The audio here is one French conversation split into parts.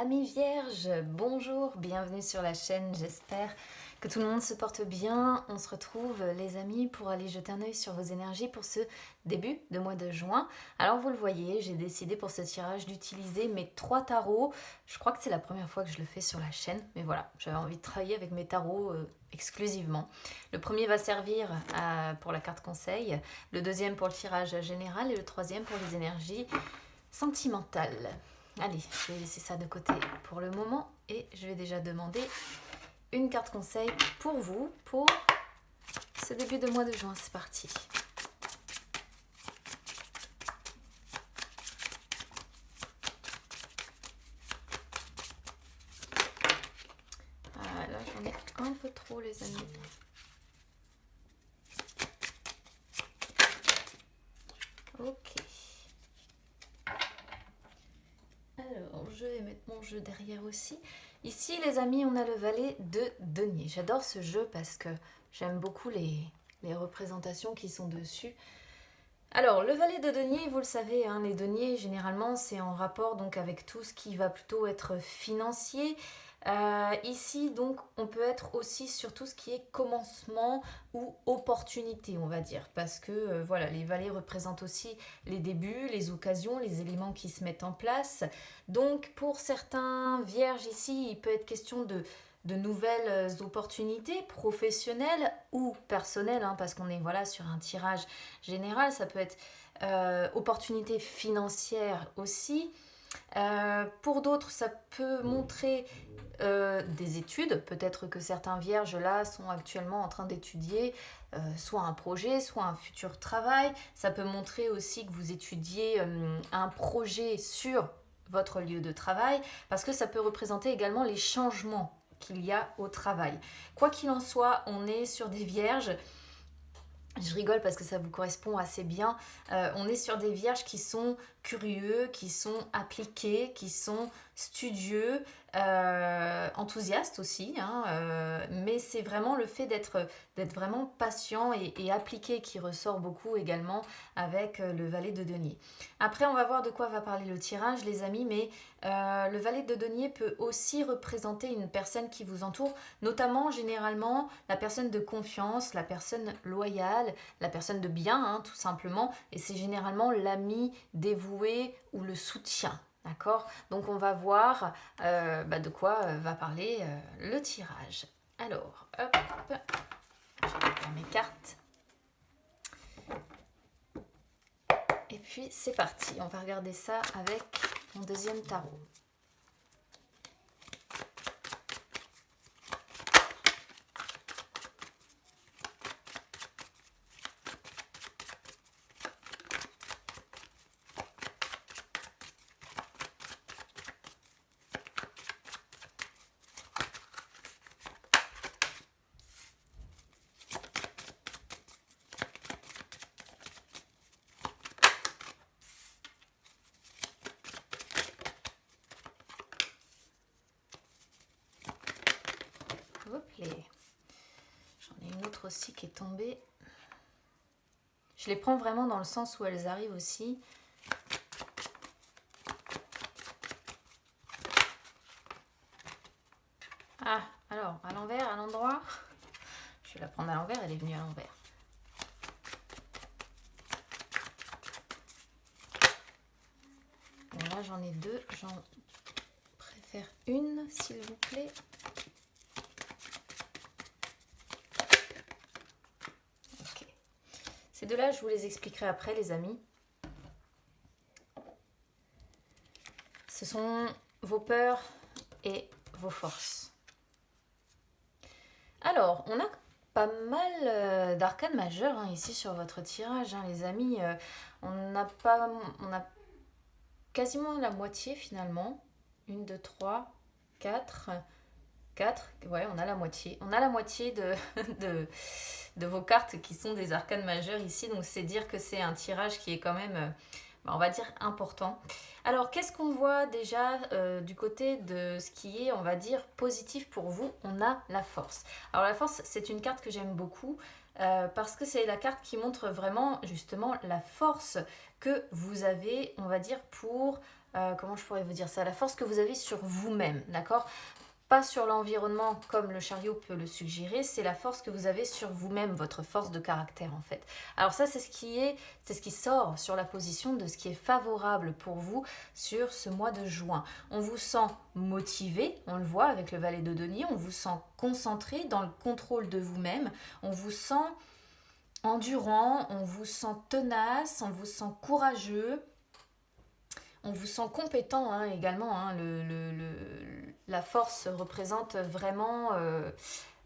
Amis vierges, bonjour, bienvenue sur la chaîne, j'espère que tout le monde se porte bien. On se retrouve les amis pour aller jeter un œil sur vos énergies pour ce début de mois de juin. Alors vous le voyez, j'ai décidé pour ce tirage d'utiliser mes 3 tarots. Je crois que c'est la première fois que je le fais sur la chaîne, mais voilà, j'avais envie de travailler avec mes tarots exclusivement. Le premier va servir pour la carte conseil, le deuxième pour le tirage général et le troisième pour les énergies sentimentales. Allez, je vais laisser ça de côté pour le moment et je vais déjà demander une carte conseil pour vous pour ce début de mois de juin. C'est parti. Ah, là, j'en ai un peu trop, les amis. Ok. Alors, je vais mettre mon jeu derrière aussi. Ici, les amis, on a le valet de denier. J'adore ce jeu parce que j'aime beaucoup les représentations qui sont dessus. Alors, le valet de denier, vous le savez, hein, les deniers, généralement, c'est en rapport donc avec tout ce qui va plutôt être financier. Ici, donc, on peut être aussi sur tout ce qui est commencement ou opportunité, on va dire. Parce que, voilà, les valets représentent aussi les débuts, les occasions, les éléments qui se mettent en place. Donc, pour certains vierges ici, il peut être question de nouvelles opportunités professionnelles ou personnelles, hein, parce qu'on est voilà, sur un tirage général. Ça peut être opportunité financière aussi. Pour d'autres, ça peut montrer des études. Peut-être que certains vierges là sont actuellement en train d'étudier soit un projet, soit un futur travail. Ça peut montrer aussi que vous étudiez un projet sur votre lieu de travail, parce que ça peut représenter également les changements qu'il y a au travail. Quoi qu'il en soit, on est sur des vierges. Je rigole parce que ça vous correspond assez bien. On est sur des vierges qui sont curieux, qui sont appliqués, qui sont studieux, enthousiastes aussi, hein, mais c'est vraiment le fait d'être vraiment patient et appliqué qui ressort beaucoup également avec le valet de denier. Après, on va voir de quoi va parler le tirage, les amis, mais le valet de denier peut aussi représenter une personne qui vous entoure, notamment généralement la personne de confiance, la personne loyale, la personne de bien, hein, tout simplement, et c'est généralement l'ami dévoué ou le soutien. D'accord? Donc on va voir de quoi va parler le tirage. Alors, hop, je prends mes cartes. Et puis c'est parti, on va regarder ça avec mon deuxième tarot. J'en ai une autre aussi qui est tombée. Je les prends vraiment dans le sens où elles arrivent aussi. Ah, alors, à l'envers, à l'endroit. Je vais la prendre à l'envers, elle est venue à l'envers. Bon, là, j'en ai deux. J'en préfère une, s'il vous plaît. Ok. Ces deux-là, je vous les expliquerai après, les amis. Ce sont vos peurs et vos forces. Alors, on a pas mal d'arcanes majeures hein, ici sur votre tirage, hein, les amis. On a quasiment la moitié finalement. 1, 2, 3, 4. 4. Ouais, on a la moitié. On a la moitié de vos cartes qui sont des arcanes majeures ici. Donc, c'est dire que c'est un tirage qui est quand même, on va dire, important. Alors, qu'est-ce qu'on voit déjà du côté de ce qui est, on va dire, positif pour vous? On a la force. Alors, la force, c'est une carte que j'aime beaucoup parce que c'est la carte qui montre vraiment, justement, la force que vous avez, on va dire, pour comment je pourrais vous dire ça, la force que vous avez sur vous-même, d'accord? Pas sur l'environnement comme le chariot peut le suggérer, c'est la force que vous avez sur vous-même, votre force de caractère en fait. Alors ça c'est ce qui sort sur la position de ce qui est favorable pour vous sur ce mois de juin. On vous sent motivé, on le voit avec le valet de denier, on vous sent concentré dans le contrôle de vous-même, on vous sent endurant, on vous sent tenace, on vous sent courageux. On vous sent compétent hein, également. Hein, la force représente vraiment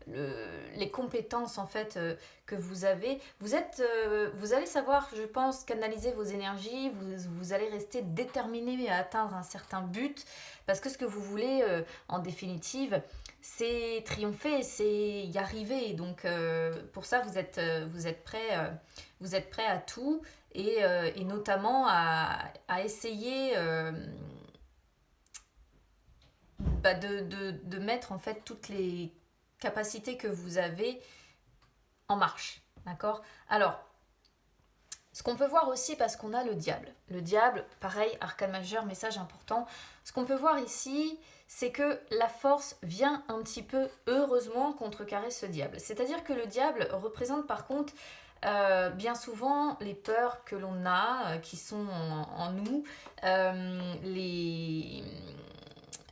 les compétences en fait que vous avez. Vous allez savoir, je pense, canaliser vos énergies. Vous allez rester déterminé à atteindre un certain but parce que ce que vous voulez, en définitive, c'est triompher, c'est y arriver. Donc pour ça, vous êtes prêt à tout et notamment à essayer de mettre en fait toutes les capacités que vous avez en marche. D'accord? Alors, ce qu'on peut voir aussi, parce qu'on a le diable. Le diable, pareil, arcane majeur, message important. Ce qu'on peut voir ici, c'est que la force vient un petit peu, heureusement, contrecarrer ce diable. C'est-à-dire que le diable représente par contre bien souvent les peurs que l'on a, qui sont en nous,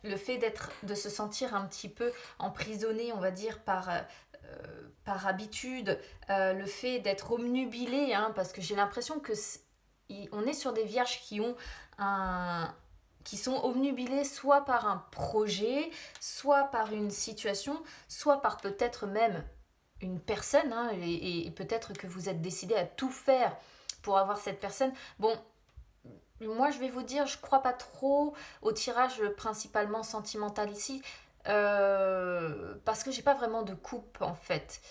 le fait de se sentir un petit peu emprisonné, on va dire, par habitude, le fait d'être omnubilé, hein, parce que j'ai l'impression que on est sur des vierges qui sont omnubilés soit par un projet, soit par une situation, soit par peut-être même une personne, hein, et peut-être que vous êtes décidé à tout faire pour avoir cette personne. Bon, moi je vais vous dire, je crois pas trop au tirage principalement sentimental ici, parce que j'ai pas vraiment de coupe en fait.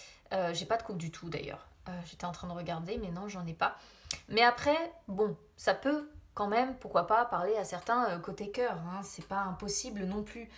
J'ai pas de coupe du tout d'ailleurs. J'étais en train de regarder, mais non, j'en ai pas. Mais après, bon, ça peut quand même, pourquoi pas, parler à certains côté cœur. Hein, c'est pas impossible non plus.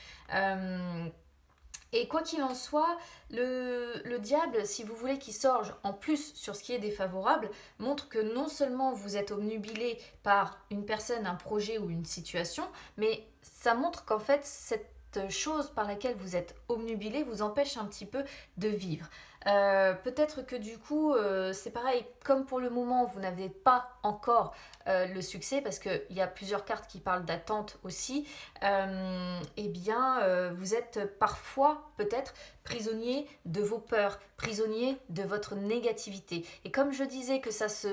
Et quoi qu'il en soit, le diable, si vous voulez qu'il sorge en plus sur ce qui est défavorable, montre que non seulement vous êtes obnubilé par une personne, un projet ou une situation, mais ça montre qu'en fait, cette chose par laquelle vous êtes obnubilé vous empêche un petit peu de vivre. Peut-être que du coup, c'est pareil, comme pour le moment, vous n'avez pas encore le succès, parce qu'il y a plusieurs cartes qui parlent d'attente aussi, eh bien, vous êtes parfois peut-être prisonnier de vos peurs, prisonnier de votre négativité. Et comme je disais que ça se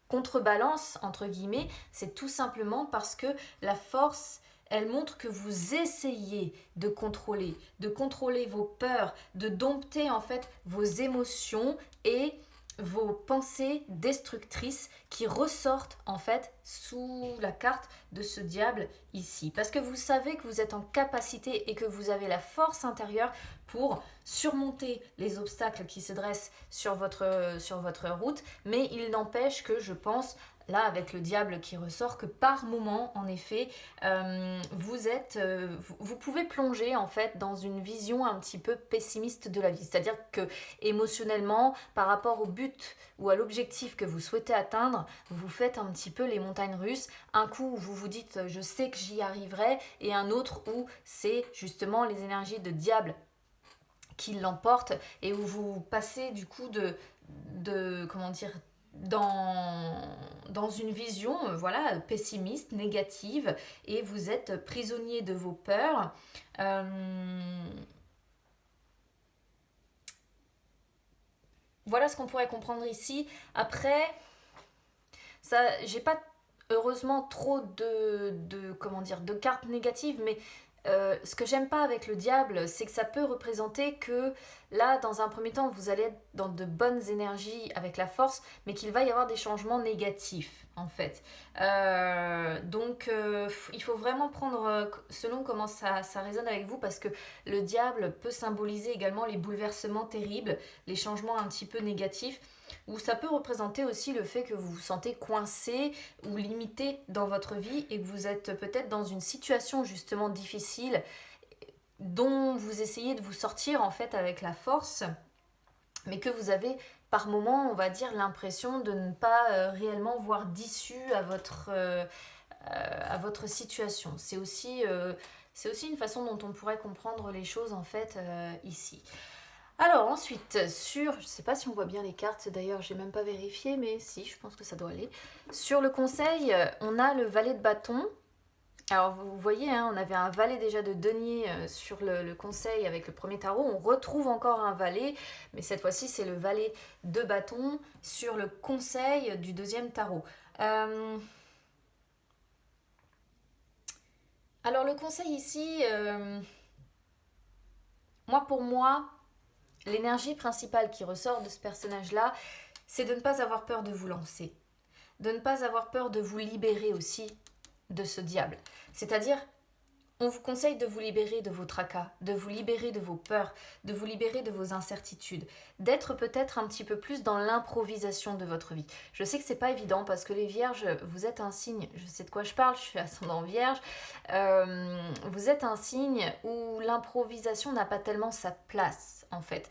contrebalance, entre guillemets, c'est tout simplement parce que la force, elle montre que vous essayez de contrôler vos peurs, de dompter en fait vos émotions et vos pensées destructrices qui ressortent en fait sous la carte de ce diable ici. Parce que vous savez que vous êtes en capacité et que vous avez la force intérieure pour surmonter les obstacles qui se dressent sur votre route, mais il n'empêche que je pense là avec le diable qui ressort que par moment en effet vous pouvez plonger en fait dans une vision un petit peu pessimiste de la vie, c'est-à-dire que émotionnellement par rapport au but ou à l'objectif que vous souhaitez atteindre, vous faites un petit peu les montagnes russes, un coup où vous vous dites je sais que j'y arriverai et un autre où c'est justement les énergies de diable qui l'emportent et où vous passez du coup de comment dire dans une vision voilà pessimiste, négative, et vous êtes prisonnier de vos peurs. Voilà ce qu'on pourrait comprendre ici. Après, ça, j'ai pas heureusement trop comment dire de cartes négatives, mais ce que j'aime pas avec le diable, c'est que ça peut représenter que là, dans un premier temps, vous allez être dans de bonnes énergies avec la force, mais qu'il va y avoir des changements négatifs, en fait. Donc, il faut vraiment prendre selon comment ça résonne avec vous, parce que le diable peut symboliser également les bouleversements terribles, les changements un petit peu négatifs, ou ça peut représenter aussi le fait que vous vous sentez coincé ou limité dans votre vie et que vous êtes peut-être dans une situation justement difficile dont vous essayez de vous sortir en fait avec la force, mais que vous avez par moment, on va dire, l'impression de ne pas réellement voir d'issue à votre situation. C'est aussi une façon dont on pourrait comprendre les choses en fait ici. Alors ensuite, je ne sais pas si on voit bien les cartes, d'ailleurs j'ai même pas vérifié, mais si, je pense que ça doit aller. Sur le conseil, on a le valet de bâton. Alors vous voyez, hein, on avait un valet déjà de denier sur le conseil avec le premier tarot. On retrouve encore un valet, mais cette fois-ci c'est le valet de bâton sur le conseil du deuxième tarot. Alors le conseil ici, pour moi, l'énergie principale qui ressort de ce personnage-là, c'est de ne pas avoir peur de vous lancer, de ne pas avoir peur de vous libérer aussi de ce diable. C'est-à-dire, on vous conseille de vous libérer de vos tracas, de vous libérer de vos peurs, de vous libérer de vos incertitudes, d'être peut-être un petit peu plus dans l'improvisation de votre vie. Je sais que c'est pas évident parce que les vierges, vous êtes un signe, je sais de quoi je parle, je suis ascendant vierge, vous êtes un signe où l'improvisation n'a pas tellement sa place en fait.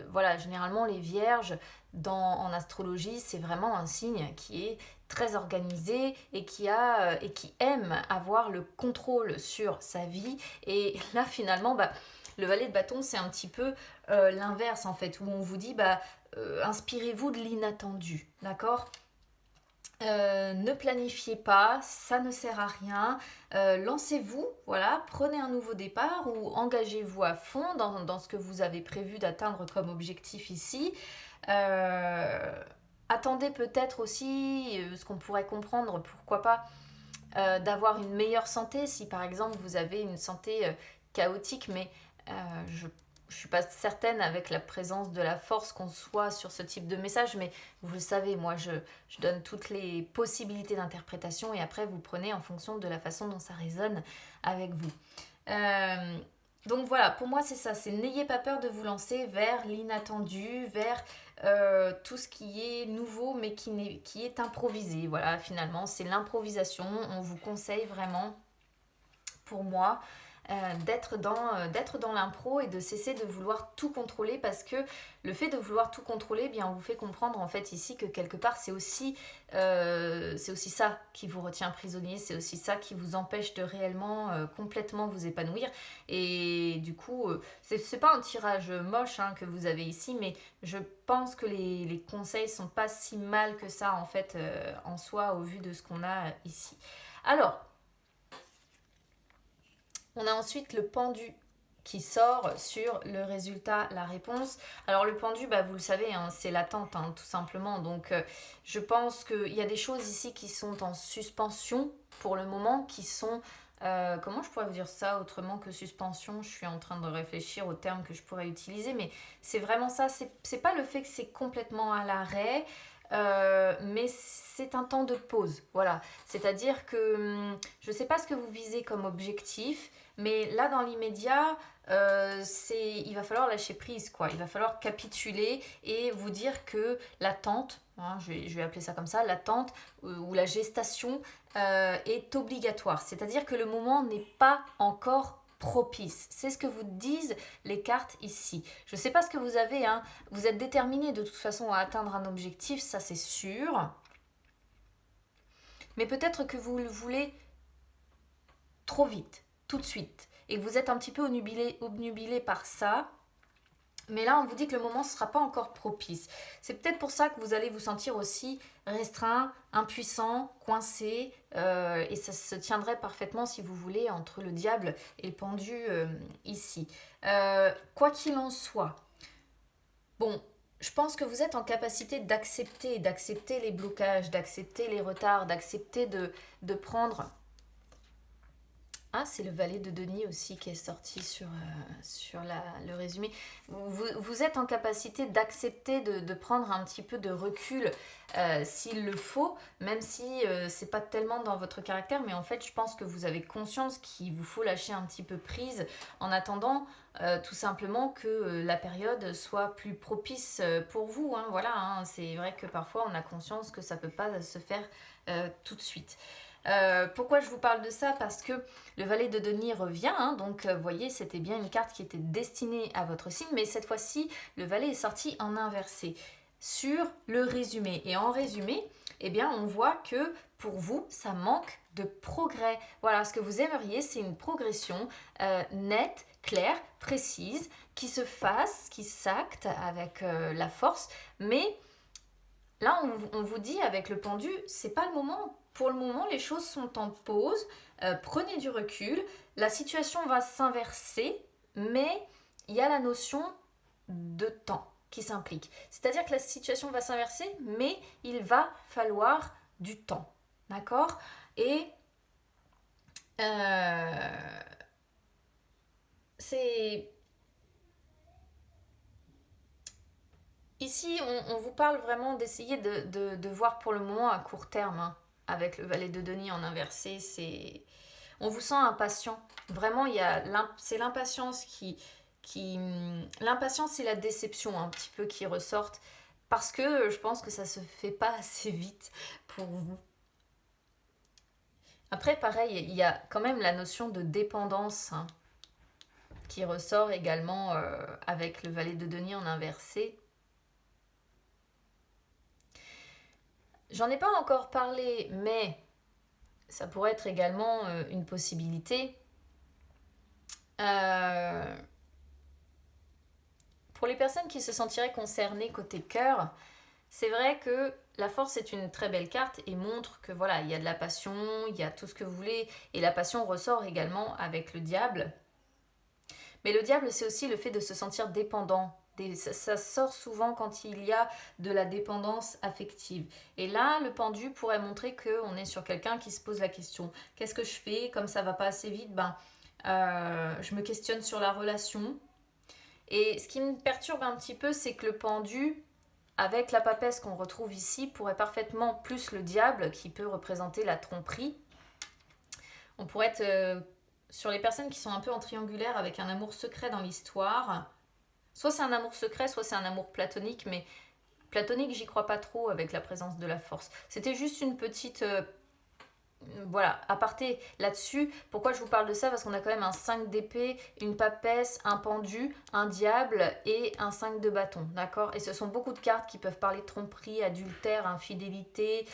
Voilà, généralement les vierges en astrologie, c'est vraiment un signe qui est très organisé et qui aime avoir le contrôle sur sa vie. Et là, finalement, le valet de bâton, c'est un petit peu l'inverse, en fait, où on vous dit, inspirez-vous de l'inattendu, d'accord ? Ne planifiez pas, ça ne sert à rien. Lancez-vous, voilà, prenez un nouveau départ ou engagez-vous à fond dans ce que vous avez prévu d'atteindre comme objectif ici. Attendez peut-être aussi ce qu'on pourrait comprendre, pourquoi pas, d'avoir une meilleure santé. Si par exemple vous avez une santé chaotique, mais je ne suis pas certaine avec la présence de la force qu'on soit sur ce type de message, mais vous le savez, moi je donne toutes les possibilités d'interprétation et après vous prenez en fonction de la façon dont ça résonne avec vous. Donc voilà, pour moi c'est ça, c'est n'ayez pas peur de vous lancer vers l'inattendu, vers tout ce qui est nouveau mais qui est improvisé. Voilà, finalement c'est l'improvisation, on vous conseille vraiment, pour moi, d'être dans l'impro et de cesser de vouloir tout contrôler, parce que le fait de vouloir tout contrôler, bien on vous fait comprendre en fait ici que quelque part c'est aussi ça qui vous retient prisonnier, c'est aussi ça qui vous empêche de réellement complètement vous épanouir. Et du coup c'est pas un tirage moche que vous avez ici, mais je pense que les conseils sont pas si mal que ça en fait en soi, au vu de ce qu'on a ici. Alors on a ensuite le pendu qui sort sur le résultat, la réponse. Alors le pendu, vous le savez, c'est l'attente, tout simplement. Donc je pense qu'il y a des choses ici qui sont en suspension pour le moment, qui sont... comment je pourrais vous dire ça autrement que suspension? Je suis en train de réfléchir aux termes que je pourrais utiliser, mais c'est vraiment ça. C'est pas le fait que c'est complètement à l'arrêt, mais c'est un temps de pause. Voilà. C'est-à-dire que je ne sais pas ce que vous visez comme objectif, mais là, dans l'immédiat, il va falloir lâcher prise, quoi. Il va falloir capituler et vous dire que l'attente, je vais appeler ça comme ça, l'attente ou la gestation est obligatoire. C'est-à-dire que le moment n'est pas encore propice. C'est ce que vous disent les cartes ici. Je ne sais pas ce que vous avez, vous êtes déterminé de toute façon à atteindre un objectif, ça c'est sûr. Mais peut-être que vous le voulez trop vite, tout de suite, et que vous êtes un petit peu obnubilé par ça. Mais là, on vous dit que le moment ne sera pas encore propice. C'est peut-être pour ça que vous allez vous sentir aussi restreint, impuissant, coincé. Et ça se tiendrait parfaitement, si vous voulez, entre le diable et le pendu ici. Quoi qu'il en soit, bon, je pense que vous êtes en capacité d'accepter les blocages, d'accepter les retards, d'accepter de prendre... Ah, c'est le valet de denier aussi qui est sorti sur le résumé. Vous êtes en capacité d'accepter de prendre un petit peu de recul s'il le faut, même si c'est pas tellement dans votre caractère, mais en fait je pense que vous avez conscience qu'il vous faut lâcher un petit peu prise en attendant tout simplement que la période soit plus propice pour vous. Voilà, c'est vrai que parfois on a conscience que ça peut pas se faire tout de suite. Pourquoi je vous parle de ça? Parce que le valet de denier revient, donc vous voyez, c'était bien une carte qui était destinée à votre signe, mais cette fois-ci, le valet est sorti en inversé sur le résumé. Et en résumé, on voit que pour vous, ça manque de progrès. Voilà, ce que vous aimeriez, c'est une progression nette, claire, précise, qui se fasse, qui s'acte avec la force. Mais là, on vous dit avec le pendu, c'est pas le moment. Pour le moment, les choses sont en pause. Prenez du recul. La situation va s'inverser, mais il y a la notion de temps qui s'implique. C'est-à-dire que la situation va s'inverser, mais il va falloir du temps. D'accord? Et c'est... Ici, on vous parle vraiment d'essayer de voir pour le moment à court terme, hein, avec le valet de denier en inversé. On vous sent impatient. Vraiment, c'est l'impatience l'impatience et la déception un petit peu qui ressortent parce que je pense que ça se fait pas assez vite pour vous. Après, pareil, il y a quand même la notion de dépendance, hein, qui ressort également avec le valet de denier en inversé. J'en ai pas encore parlé, mais ça pourrait être également une possibilité. Pour les personnes qui se sentiraient concernées côté cœur, c'est vrai que la force est une très belle carte et montre que voilà, il y a de la passion, il y a tout ce que vous voulez, et la passion ressort également avec le diable. Mais le diable, c'est aussi le fait de se sentir dépendant. Ça sort souvent quand il y a de la dépendance affective. Et là, le pendu pourrait montrer qu'on est sur quelqu'un qui se pose la question. Qu'est-ce que je fais? Comme ça va pas assez vite, je me questionne sur la relation. Et ce qui me perturbe un petit peu, c'est que le pendu, avec la papesse qu'on retrouve ici, pourrait parfaitement, plus le diable, qui peut représenter la tromperie, on pourrait être sur les personnes qui sont un peu en triangulaire avec un amour secret dans l'histoire. Soit c'est un amour secret, soit c'est un amour platonique, mais platonique, j'y crois pas trop avec la présence de la force. C'était juste une petite voilà, aparté là-dessus. Pourquoi je vous parle de ça? Parce qu'on a quand même un 5 d'épée, une papesse, un pendu, un diable et un 5 de bâton, d'accord? Et ce sont beaucoup de cartes qui peuvent parler de tromperie, adultère, infidélité,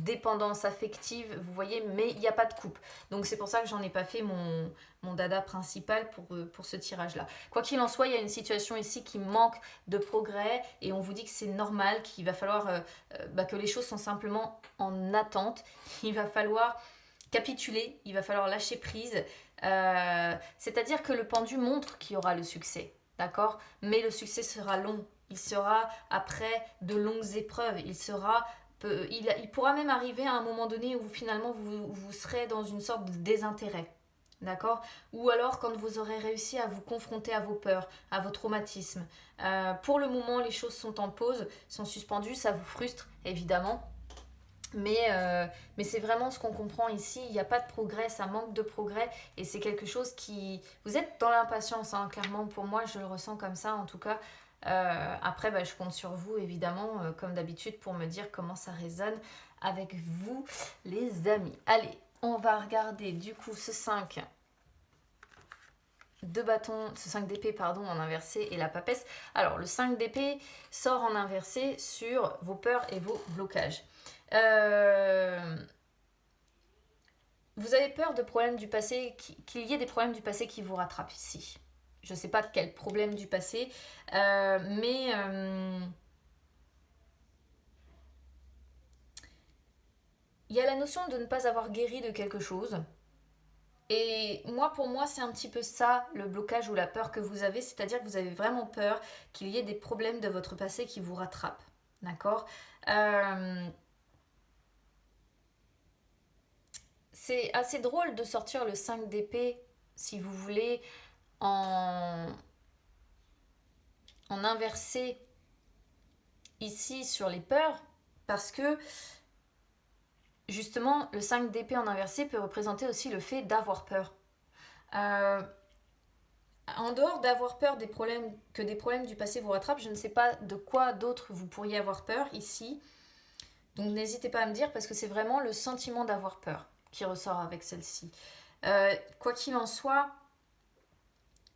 dépendance affective, vous voyez, mais il n'y a pas de coupe. Donc c'est pour ça que j'en ai pas fait mon dada principal pour ce tirage-là. Quoi qu'il en soit, il y a une situation ici qui manque de progrès et on vous dit que c'est normal, qu'il va falloir que les choses sont simplement en attente. Il va falloir capituler, il va falloir lâcher prise. C'est-à-dire que le pendu montre qu'il y aura le succès, d'accord? Mais le succès sera long. Il sera après de longues épreuves. Il pourra même arriver à un moment donné où finalement vous serez dans une sorte de désintérêt. D'accord? Ou alors quand vous aurez réussi à vous confronter à vos peurs, à vos traumatismes. Pour le moment, les choses sont en pause, sont suspendues, ça vous frustre évidemment. Mais c'est vraiment ce qu'on comprend ici, il n'y a pas de progrès, ça manque de progrès et c'est quelque chose qui... Vous êtes dans l'impatience, hein, clairement, pour moi je le ressens comme ça en tout cas. Après, je compte sur vous évidemment, comme d'habitude, pour me dire comment ça résonne avec vous les amis. Allez, on va regarder du coup ce 5 de bâton, ce 5 d'épée pardon en inversé et la papesse. Alors le 5 d'épée sort en inversé sur vos peurs et vos blocages. Vous avez peur de problèmes du passé, qu'il y ait des problèmes du passé qui vous rattrapent ici. Je ne sais pas quel problème du passé, mais il y a la notion de ne pas avoir guéri de quelque chose. Et pour moi, c'est un petit peu ça, le blocage ou la peur que vous avez, c'est-à-dire que vous avez vraiment peur qu'il y ait des problèmes de votre passé qui vous rattrapent. D'accord? C'est assez drôle de sortir le 5 d'épée, si vous voulez, en inversé ici sur les peurs, parce que justement, le 5 d'épée en inversé peut représenter aussi le fait d'avoir peur. En dehors d'avoir peur que des problèmes du passé vous rattrapent, je ne sais pas de quoi d'autre vous pourriez avoir peur ici. Donc n'hésitez pas à me dire parce que c'est vraiment le sentiment d'avoir peur qui ressort avec celle-ci. Quoi qu'il en soit,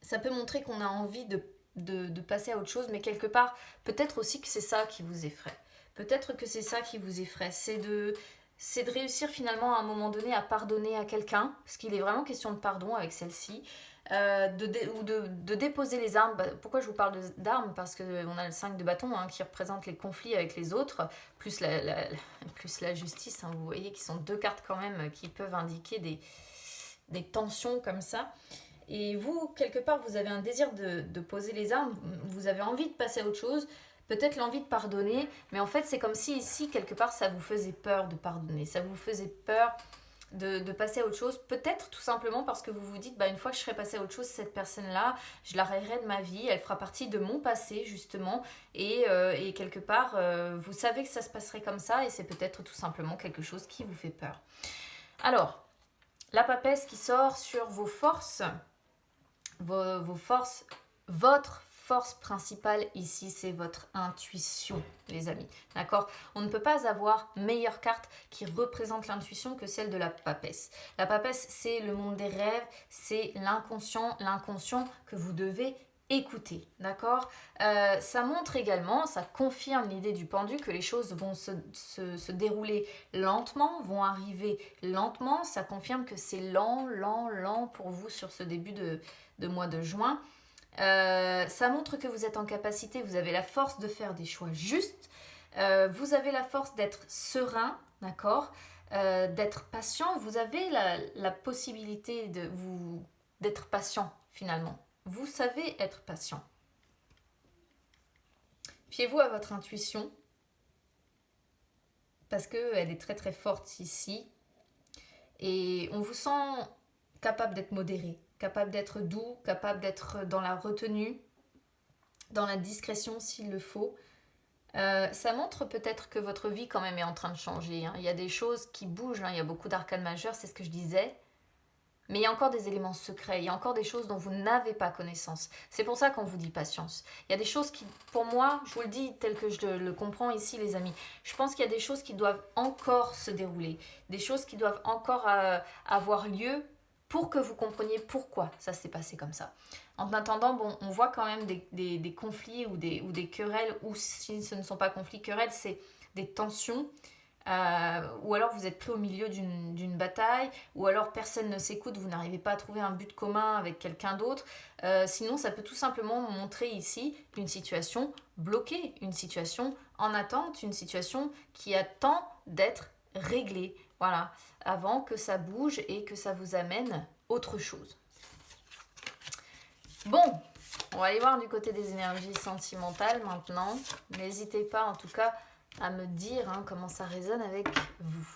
ça peut montrer qu'on a envie de passer à autre chose, mais quelque part, peut-être aussi que c'est ça qui vous effraie. Peut-être que c'est ça qui vous effraie, c'est c'est de réussir finalement à un moment donné à pardonner à quelqu'un, parce qu'il est vraiment question de pardon avec celle-ci, ou de déposer les armes. Pourquoi je vous parle d'armes? Parce qu'on a le 5 de bâton hein, qui représente les conflits avec les autres, plus plus la justice. Hein, vous voyez qui sont deux cartes quand même qui peuvent indiquer des tensions comme ça. Et vous, quelque part, vous avez un désir de poser les armes, vous avez envie de passer à autre chose, peut-être l'envie de pardonner, mais en fait, c'est comme si ici, quelque part, ça vous faisait peur de pardonner, ça vous faisait peur de passer à autre chose, peut-être tout simplement parce que vous vous dites, bah, une fois que je serai passé à autre chose, cette personne-là, je la rayerai de ma vie, elle fera partie de mon passé, justement, et quelque part, vous savez que ça se passerait comme ça, et c'est peut-être tout simplement quelque chose qui vous fait peur. Alors, la papesse qui sort sur vos forces, vos forces, votre force principale ici, c'est votre intuition, les amis. D'accord? On ne peut pas avoir meilleure carte qui représente l'intuition que celle de la papesse. La papesse, c'est le monde des rêves, c'est l'inconscient que vous devez écouter, d'accord? Ça montre également, ça confirme l'idée du pendu que les choses vont se dérouler lentement, vont arriver lentement. Ça confirme que c'est lent pour vous sur ce début de mois de juin. Ça montre que vous êtes en capacité, vous avez la force de faire des choix justes, vous avez la force d'être serein, d'accord, d'être patient, vous avez la possibilité d'être patient finalement. Vous savez être patient. Fiez-vous à votre intuition parce qu'elle est très très forte ici et on vous sent capable d'être modéré, capable d'être doux, capable d'être dans la retenue, dans la discrétion s'il le faut. Ça montre peut-être que votre vie quand même est en train de changer. Hein. Il y a des choses qui bougent, hein. Il y a beaucoup d'arcanes majeures, c'est ce que je disais. Mais il y a encore des éléments secrets, il y a encore des choses dont vous n'avez pas connaissance. C'est pour ça qu'on vous dit patience. Il y a des choses qui, pour moi, je vous le dis tel que je le comprends ici, les amis, je pense qu'il y a des choses qui doivent encore se dérouler, des choses qui doivent encore avoir lieu pour que vous compreniez pourquoi ça s'est passé comme ça. En attendant, bon, on voit quand même des conflits ou des querelles, ou si ce ne sont pas conflits, querelles, c'est des tensions. Ou alors vous êtes pris au milieu d'une bataille, ou alors personne ne s'écoute, vous n'arrivez pas à trouver un but commun avec quelqu'un d'autre. Sinon, ça peut tout simplement montrer ici une situation bloquée, une situation en attente, une situation qui attend d'être réglée. Voilà, avant que ça bouge et que ça vous amène autre chose. Bon, on va aller voir du côté des énergies sentimentales maintenant. N'hésitez pas en tout cas à me dire hein, comment ça résonne avec vous.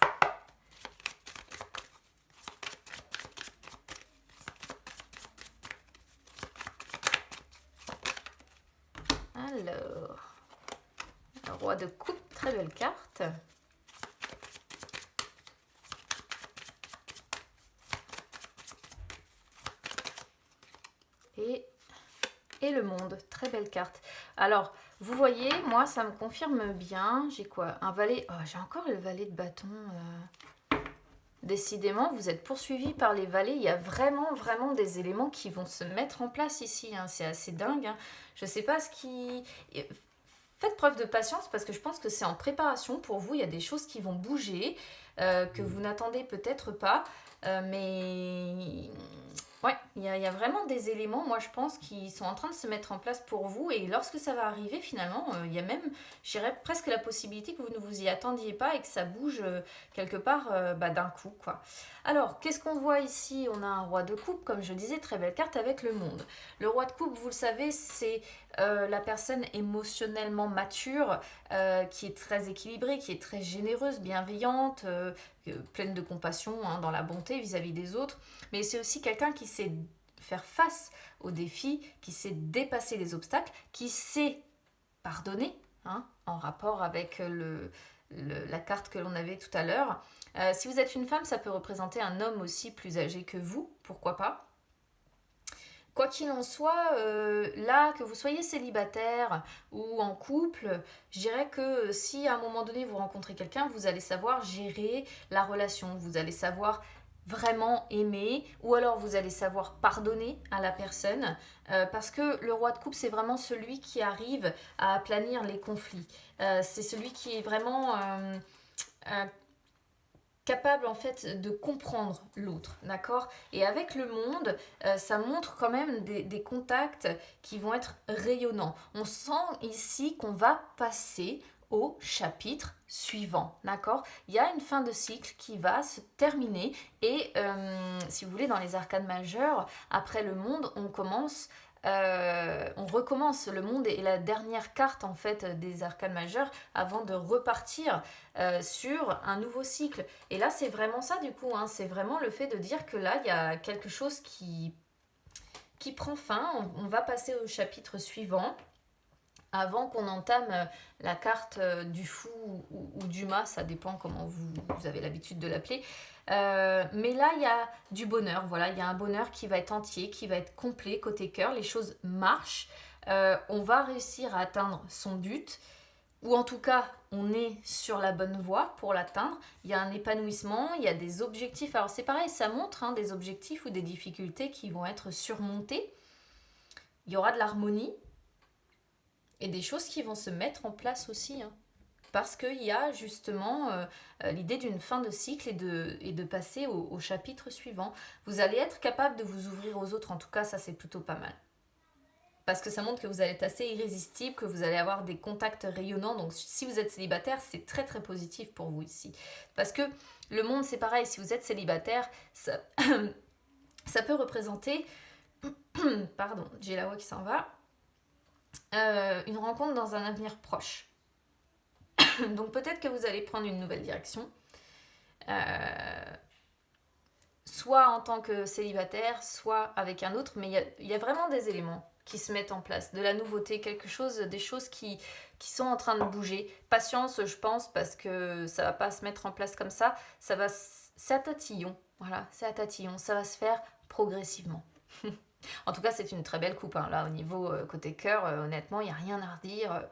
Alors, le roi de coupe, très belle carte. Et le monde, très belle carte. Alors, vous voyez, moi, ça me confirme bien. J'ai quoi? Un valet. Oh, j'ai encore le valet de bâton. Décidément, vous êtes poursuivi par les valets. Il y a vraiment des éléments qui vont se mettre en place ici. Hein. C'est assez dingue. Hein. Je ne sais pas ce qui... Faites preuve de patience parce que je pense que c'est en préparation pour vous. Il y a des choses qui vont bouger, que vous n'attendez peut-être pas. Mais... Ouais, il y a vraiment des éléments, moi je pense, qui sont en train de se mettre en place pour vous. Et lorsque ça va arriver, finalement, il y a même, je dirais, presque la possibilité que vous ne vous y attendiez pas et que ça bouge quelque part d'un coup, quoi. Alors, qu'est-ce qu'on voit ici? On a un roi de coupe, comme je disais, très belle carte avec le monde. Le roi de coupe, vous le savez, c'est la personne émotionnellement mature, qui est très équilibrée, qui est très généreuse, bienveillante, pleine de compassion, hein, dans la bonté vis-à-vis des autres. Mais c'est aussi quelqu'un qui sait faire face aux défis, qui sait dépasser les obstacles, qui sait pardonner, hein, en rapport avec la carte que l'on avait tout à l'heure. Si vous êtes une femme, ça peut représenter un homme aussi plus âgé que vous, pourquoi pas. Quoi qu'il en soit, là, que vous soyez célibataire ou en couple, je dirais que si à un moment donné vous rencontrez quelqu'un, vous allez savoir gérer la relation, vous allez savoir vraiment aimer, ou alors vous allez savoir pardonner à la personne, parce que le roi de coupe, c'est vraiment celui qui arrive à aplanir les conflits. C'est celui qui est vraiment capable en fait de comprendre l'autre, d'accord? Et avec le monde, ça montre quand même des contacts qui vont être rayonnants. On sent ici qu'on va passer au chapitre suivant, d'accord? Il y a une fin de cycle qui va se terminer et si vous voulez, dans les arcanes majeures, après le monde, on recommence. Le monde est la dernière carte en fait des arcanes majeures avant de repartir sur un nouveau cycle. Et là, c'est vraiment ça du coup, hein, c'est vraiment le fait de dire que là, il y a quelque chose qui prend fin. On va passer au chapitre suivant avant qu'on entame la carte du fou ou du mât, ça dépend comment vous avez l'habitude de l'appeler. Mais là, il y a du bonheur, voilà, il y a un bonheur qui va être entier, qui va être complet côté cœur, les choses marchent, on va réussir à atteindre son but, ou en tout cas, on est sur la bonne voie pour l'atteindre. Il y a un épanouissement, il y a des objectifs. Alors c'est pareil, ça montre hein, des objectifs ou des difficultés qui vont être surmontés. Il y aura de l'harmonie et des choses qui vont se mettre en place aussi. Hein. Parce qu'il y a justement l'idée d'une fin de cycle et de passer au chapitre suivant. Vous allez être capable de vous ouvrir aux autres, en tout cas ça c'est plutôt pas mal. Parce que ça montre que vous allez être assez irrésistible, que vous allez avoir des contacts rayonnants. Donc si vous êtes célibataire, c'est très très positif pour vous ici. Parce que le monde c'est pareil, si vous êtes célibataire, ça, ça peut représenter, pardon, j'ai la voix qui s'en va, une rencontre dans un avenir proche. Donc peut-être que vous allez prendre une nouvelle direction, soit en tant que célibataire, soit avec un autre, mais il y a vraiment des éléments qui se mettent en place, de la nouveauté, quelque chose, des choses qui sont en train de bouger. Patience, je pense, parce que ça va pas se mettre en place comme ça, c'est à tatillon, voilà, c'est à tatillon, ça va se faire progressivement. En tout cas, c'est une très belle coupe, hein. Là, au niveau côté cœur, honnêtement, il n'y a rien à redire,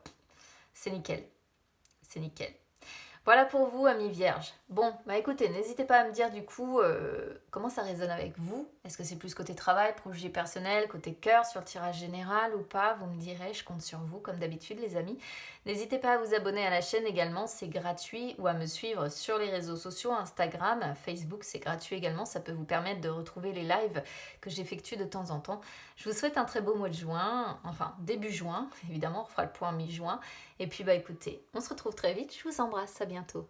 c'est nickel. C'est nickel. Voilà pour vous, amis vierges. Bon, bah écoutez, n'hésitez pas à me dire du coup comment ça résonne avec vous. Est-ce que c'est plus côté travail, projet personnel, côté cœur, sur le tirage général ou pas? Vous me direz, je compte sur vous comme d'habitude les amis. N'hésitez pas à vous abonner à la chaîne également, c'est gratuit, ou à me suivre sur les réseaux sociaux, Instagram, Facebook, c'est gratuit également. Ça peut vous permettre de retrouver les lives que j'effectue de temps en temps. Je vous souhaite un très beau mois de juin, enfin début juin, évidemment, on fera le point mi-juin. Et puis bah écoutez, on se retrouve très vite, je vous embrasse, à bientôt.